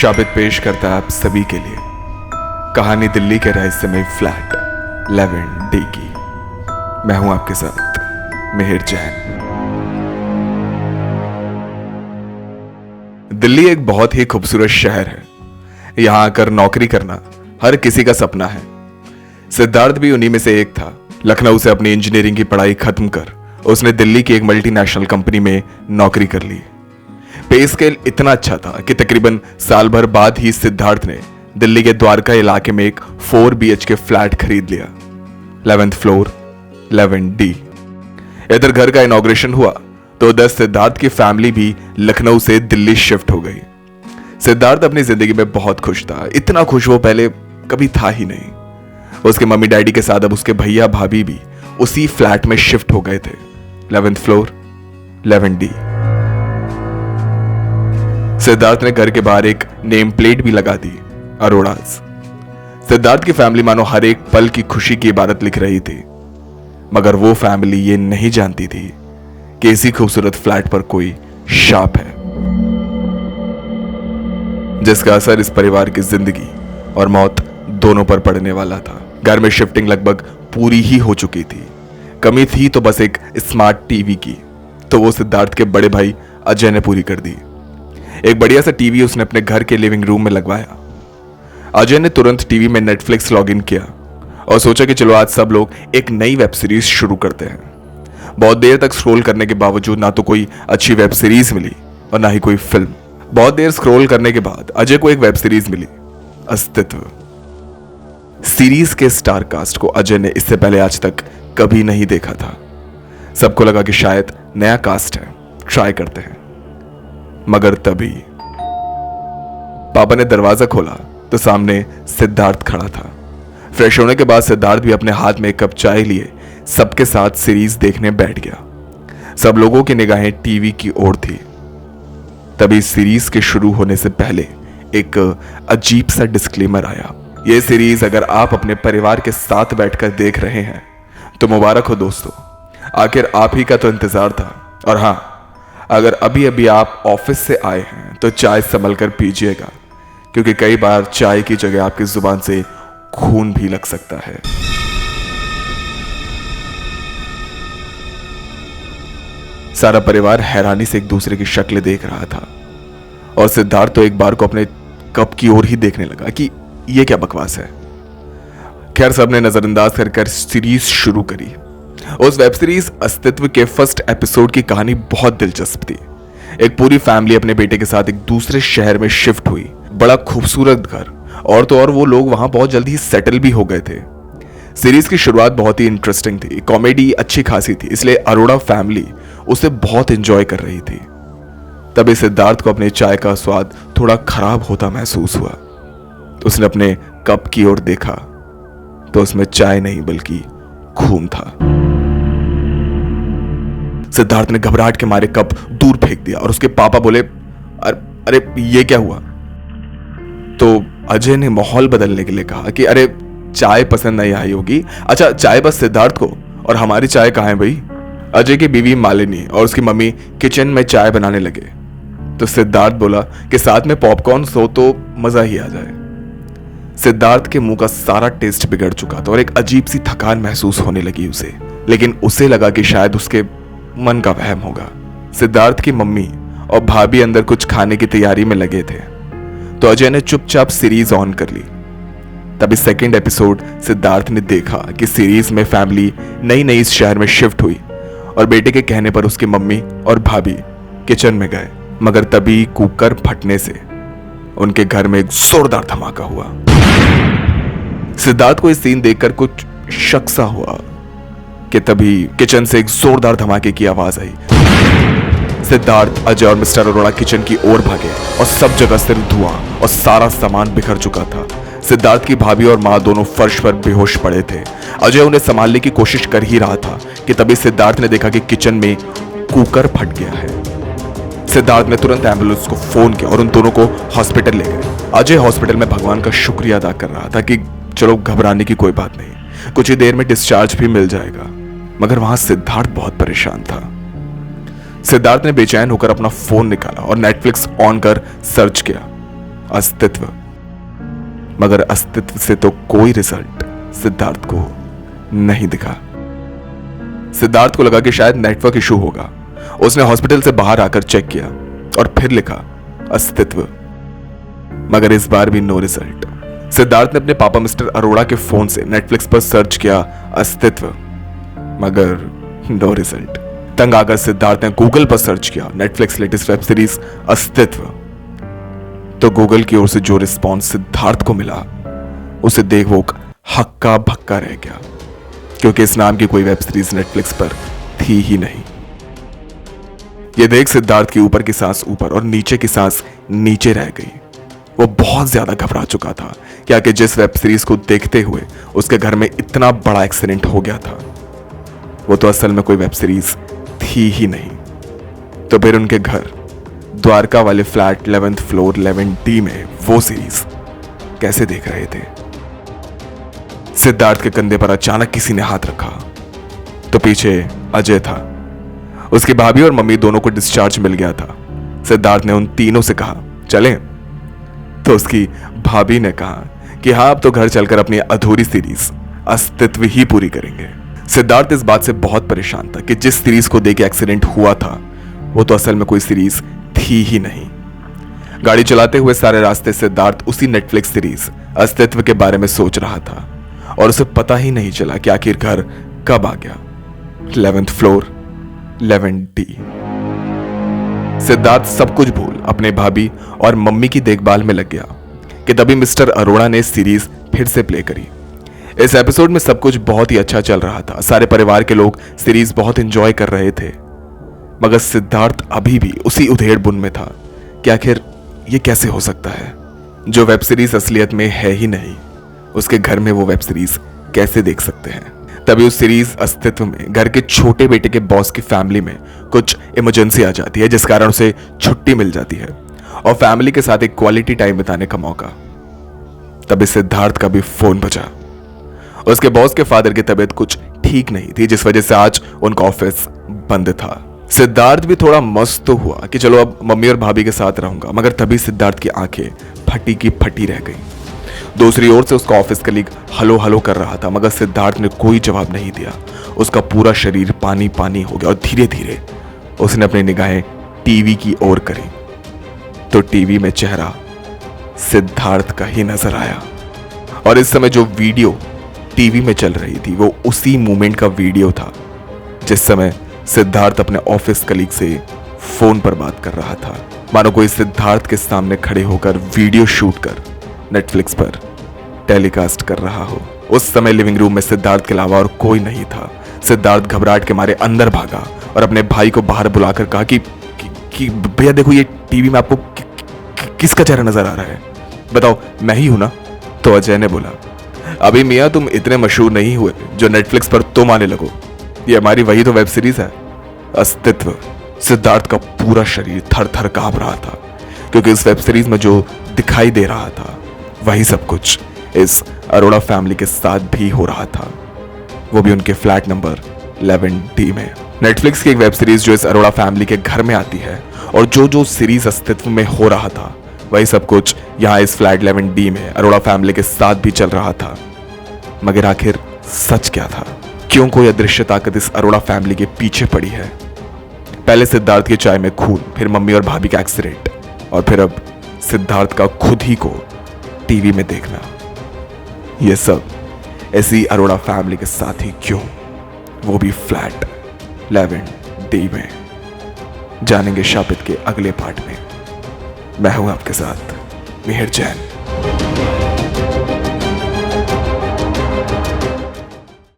शाबित पेश करता है आप सभी के लिए कहानी दिल्ली के रहस्यमय फ्लैट 11D की। मैं हूं आपके साथ मिहिर जैन। दिल्ली एक बहुत ही खूबसूरत शहर है। यहां आकर नौकरी करना हर किसी का सपना है। सिद्धार्थ भी उन्हीं में से एक था। लखनऊ से अपनी इंजीनियरिंग की पढ़ाई खत्म कर उसने दिल्ली की एक मल्टीनेशनल कंपनी में नौकरी कर ली। पे स्केल इतना अच्छा था कि तकरीबन साल भर बाद ही सिद्धार्थ ने दिल्ली के द्वारका इलाके में एक 4 BHK फ्लैट खरीद लिया। 11th floor 11D। इधर घर का इनॉग्रेशन हुआ तो उधर सिद्धार्थ की फैमिली भी लखनऊ से दिल्ली शिफ्ट हो गई। सिद्धार्थ अपनी जिंदगी में बहुत खुश था। इतना खुश वो पहले कभी था ही नहीं। उसके मम्मी डैडी के साथ अब उसके भैया भाभी भी उसी फ्लैट में शिफ्ट हो गए थे। 11th floor 11D। सिद्धार्थ ने घर के बाहर एक नेम प्लेट भी लगा दी, अरोड़ाज। सिद्धार्थ की फैमिली मानो हर एक पल की खुशी की इबारत लिख रही थी, मगर वो फैमिली ये नहीं जानती थी कि इसी खूबसूरत फ्लैट पर कोई शाप है, जिसका असर इस परिवार की जिंदगी और मौत दोनों पर पड़ने वाला था। घर में शिफ्टिंग लगभग पूरी ही हो चुकी थी। कमी थी तो बस एक स्मार्ट टीवी की, तो वो सिद्धार्थ के बड़े भाई अजय ने पूरी कर दी। एक बढ़िया सा टीवी उसने अपने घर के लिविंग रूम में लगवाया। अजय ने तुरंत टीवी में नेटफ्लिक्स लॉग इन किया और सोचा कि चलो आज सब लोग एक नई वेब सीरीज शुरू करते हैं। बहुत देर तक स्क्रॉल करने के बावजूद ना तो कोई अच्छी वेब सीरीज मिली और ना ही कोई फिल्म। बहुत देर स्क्रॉल करने के बाद अजय को एक वेब सीरीज मिली, अस्तित्व। सीरीज के स्टार कास्ट को अजय ने इससे पहले आज तक कभी नहीं देखा था। सबको लगा कि शायद नया कास्ट है, ट्राई करते हैं। मगर तभी पापा ने दरवाजा खोला तो सामने सिद्धार्थ खड़ा था। फ्रेश होने के बाद सिद्धार्थ भी अपने हाथ में एक कप चाय लिए सबके साथ सीरीज देखने बैठ गया। सब लोगों की निगाहें टीवी की ओर थी। तभी सीरीज के शुरू होने से पहले एक अजीब सा डिस्क्लेमर आया। यह सीरीज अगर आप अपने परिवार के साथ बैठकर देख रहे हैं तो मुबारक हो दोस्तों, आखिर आप ही का तो इंतजार था। और हाँ, अगर अभी अभी आप ऑफिस से आए हैं तो चाय संभल कर पीजिएगा, क्योंकि कई बार चाय की जगह आपकी जुबान से खून भी लग सकता है। सारा परिवार हैरानी से एक दूसरे की शक्ल देख रहा था और सिद्धार्थ तो एक बार को अपने कप की ओर ही देखने लगा कि यह क्या बकवास है। खैर, सबने नजरअंदाज कर सीरीज शुरू करी। उस वेब सीरीज अस्तित्व के फर्स्ट एपिसोड की कहानी बहुत दिलचस्प थी। एक पूरी फैमिली अपने बेटे के साथ एक दूसरे शहर में शिफ्ट हुई। बड़ा खूबसूरत घर, और तो और वो लोग वहां बहुत जल्दी सेटल भी हो गए थे। सीरीज की शुरुआत बहुत ही इंटरेस्टिंग थी। कॉमेडी अच्छी खासी थी, इसलिए अरोड़ा फैमिली उसे बहुत एंजॉय कर रही थी। तभी सिद्धार्थ को अपने चाय का स्वाद थोड़ा खराब होता महसूस हुआ। उसने अपने कप की ओर देखा तो उसमें चाय नहीं बल्कि खून था। सिद्धार्थ ने घबराहट के मारे कप दूर फेंक दिया और उसके पापा बोले, अरे ये क्या हुआ? तो अजय ने माहौल बदलने के लिए कहा कि अरे चाय पसंद नहीं आई होगी। अच्छा, चाय बस सिद्धार्थ को, और हमारी चाय कहां है भाई? अजय की बीवी मालिनी और उसकी मम्मी किचन में चाय बनाने लगे तो सिद्धार्थ बोला कि साथ में पॉपकॉर्न हो तो मजा ही आ जाए। सिद्धार्थ के मुंह का सारा टेस्ट बिगड़ चुका था और एक अजीब सी थकान महसूस होने लगी उसे, लेकिन उसे लगा कि शायद उसके मन का वहम होगा। सिद्धार्थ की मम्मी और भाभी अंदर कुछ खाने की तैयारी में लगे थे तो अजय ने चुपचाप सीरीज ऑन कर ली। तभी सेकंड एपिसोड सिद्धार्थ ने देखा कि सीरीज में फैमिली नई नई इस शहर में शिफ्ट हुई और बेटे के कहने पर उसकी मम्मी और भाभी किचन में गए। मगर तभी कुकर फटने से उनके घर में एक जोरदार धमाका हुआ। सिद्धार्थ को इस सीन देखकर कुछ शक सा हुआ कि तभी किचन से एक जोरदार धमाके की आवाज आई। सिद्धार्थ, अजय और मिस्टर अरोड़ा किचन की ओर भागे और सब जगह सिर्फ धुआं और सारा सामान बिखर चुका था। सिद्धार्थ की भाभी और मां दोनों फर्श पर बेहोश पड़े थे। अजय उन्हें संभालने की कोशिश कर ही रहा था कि तभी सिद्धार्थ ने देखा कि किचन में कुकर फट गया है। सिद्धार्थ ने तुरंत एम्बुलेंस को फोन किया और उन दोनों को हॉस्पिटल ले गए। अजय हॉस्पिटल में भगवान का शुक्रिया अदा कर रहा था कि चलो घबराने की कोई बात नहीं, कुछ ही देर में डिस्चार्ज भी मिल जाएगा। मगर वहां सिद्धार्थ बहुत परेशान था। सिद्धार्थ ने बेचैन होकर अपना फोन निकाला और नेटफ्लिक्स ऑन कर सर्च किया अस्तित्व। मगर अस्तित्व से तो कोई रिजल्ट सिद्धार्थ को नहीं दिखा। सिद्धार्थ को लगा कि शायद नेटवर्क इशू होगा। उसने हॉस्पिटल से बाहर आकर चेक किया और फिर लिखा अस्तित्व, मगर इस बार भी नो रिजल्ट। सिद्धार्थ ने अपने पापा मिस्टर अरोड़ा के फोन से नेटफ्लिक्स पर सर्च किया अस्तित्व, मगर नो रिजल्ट। तंग आकर सिद्धार्थ ने गूगल पर सर्च किया नेटफ्लिक्स लेटेस्ट वेब सीरीज अस्तित्व। तो गूगल की ओर से जो रिस्पॉन्स सिद्धार्थ को मिला उसे देख वो हक्का भक्का रह गया, क्योंकि इस नाम की कोई वेब सीरीज नेटफ्लिक्स पर थी ही नहीं। यह देख सिद्धार्थ की ऊपर की सांस ऊपर और नीचे की सांस नीचे रह गई। वो बहुत ज्यादा घबरा चुका था कि आगे जिस वेब सीरीज को देखते हुए उसके घर में इतना बड़ा एक्सीडेंट हो गया था वो तो असल में कोई वेब सीरीज थी ही नहीं। तो फिर उनके घर द्वारका वाले फ्लैट 11th फ्लोर 11D में वो सीरीज कैसे देख रहे थे? सिद्धार्थ के कंधे पर अचानक किसी ने हाथ रखा तो पीछे अजय था। उसकी भाभी और मम्मी दोनों को डिस्चार्ज मिल गया था। सिद्धार्थ ने उन तीनों से कहा चलें? तो उसकी भाभी ने कहा कि हाँ, अब तो घर चलकर अपनी अधूरी सीरीज अस्तित्व ही पूरी करेंगे। सिद्धार्थ इस बात से बहुत परेशान था कि जिस सीरीज को देख एक्सीडेंट हुआ था वो तो असल में कोई सीरीज थी ही नहीं। गाड़ी चलाते हुए सारे रास्ते सिद्धार्थ उसी नेटफ्लिक्स सीरीज अस्तित्व के बारे में सोच रहा था और उसे पता ही नहीं चला कि आखिर घर कब आ गया 11th फ्लोर 11D। सिद्धार्थ सब कुछ भूल अपने भाभी और मम्मी की देखभाल में लग गया कि तभी मिस्टर अरोड़ा ने सीरीज फिर से प्ले करी। इस एपिसोड में सब कुछ बहुत ही अच्छा चल रहा था। सारे परिवार के लोग सीरीज बहुत एंजॉय कर रहे थे, मगर सिद्धार्थ अभी भी उसी उधेड़ बुन में था कि आखिर ये कैसे हो सकता है? जो वेब सीरीज असलियत में है ही नहीं, उसके घर में वो वेब सीरीज कैसे देख सकते हैं? तभी उस सीरीज अस्तित्व में घर के छोटे बेटे के बॉस की फैमिली में कुछ इमरजेंसी आ जाती है, जिस कारण उसे छुट्टी मिल जाती है और फैमिली के साथ एक क्वालिटी टाइम बिताने का मौका। तभी सिद्धार्थ का भी फोन बजा। उसके बॉस के फादर की तबीयत कुछ ठीक नहीं थी, जिस वजह से आज उनका ऑफिस बंद था। सिद्धार्थ भी थोड़ा मस्त तो हुआ कि चलो अब मम्मी और भाभी के साथ रहूंगा, मगर तभी सिद्धार्थ की आंखें फटी की फटी रह गई। दूसरी ओर से उसका ऑफिस कलीग हलो हलो कर रहा था, मगर सिद्धार्थ ने कोई जवाब नहीं दिया। उसका पूरा शरीर पानी पानी हो गया और धीरे धीरे उसने अपनी निगाहें टीवी की ओर करी तो टीवी में चेहरा सिद्धार्थ का ही नजर आया। और इस समय जो वीडियो टीवी में चल रही थी वो उसी मोमेंट का वीडियो था जिस समय सिद्धार्थ अपने ऑफिस कलीग से फोन पर बात कर रहा था। मानो कोई सिद्धार्थ के सामने खड़े होकर वीडियो शूट कर नेटफ्लिक्स पर टेलीकास्ट कर रहा हो। उस समय लिविंग रूम में सिद्धार्थ के अलावा और कोई नहीं था। सिद्धार्थ घबराहट के मारे अंदर भागा और अपने भाई को बाहर बुलाकर कहा कि भैया देखो, ये टीवी में आपको किसका चेहरा नजर आ रहा है? बताओ, मैं ही हूं ना? तो अजय ने बोला, अभी मियां तुम इतने मशहूर नहीं हुए जो नेटफ्लिक्स पर तुम आने लगो। ये हमारी वही तो वेब सीरीज है, अस्तित्व। सिद्धार्थ का पूरा शरीर थर थर कांप रहा था, क्योंकि इस वेब सीरीज में जो दिखाई दे रहा था वही सब कुछ इस अरोड़ा फैमिली के साथ भी हो रहा था, वो भी उनके फ्लैट नंबर 11D में। नेटफ्लिक्स की एक वेब सीरीज जो इस अरोड़ा फैमिली के घर में आती है और जो सीरीज अस्तित्व में हो रहा था वही सब कुछ यहाँ इस फ्लैट 11D में अरोड़ा फैमिली के साथ भी चल रहा था। मगर आखिर सच क्या था? क्यों कोई अदृश्य ताकत इस अरोड़ा फैमिली के पीछे पड़ी है? पहले सिद्धार्थ की चाय में खून, फिर मम्मी और भाभी का एक्सीडेंट, और फिर अब सिद्धार्थ का खुद ही को टीवी में देखना। यह सब ऐसी अरोड़ा फैमिली के साथ ही क्यों, वो भी फ्लैट 11D में? जानेंगे शापित के अगले पार्ट में। मैं हूं आपके साथ मिहिर जैन।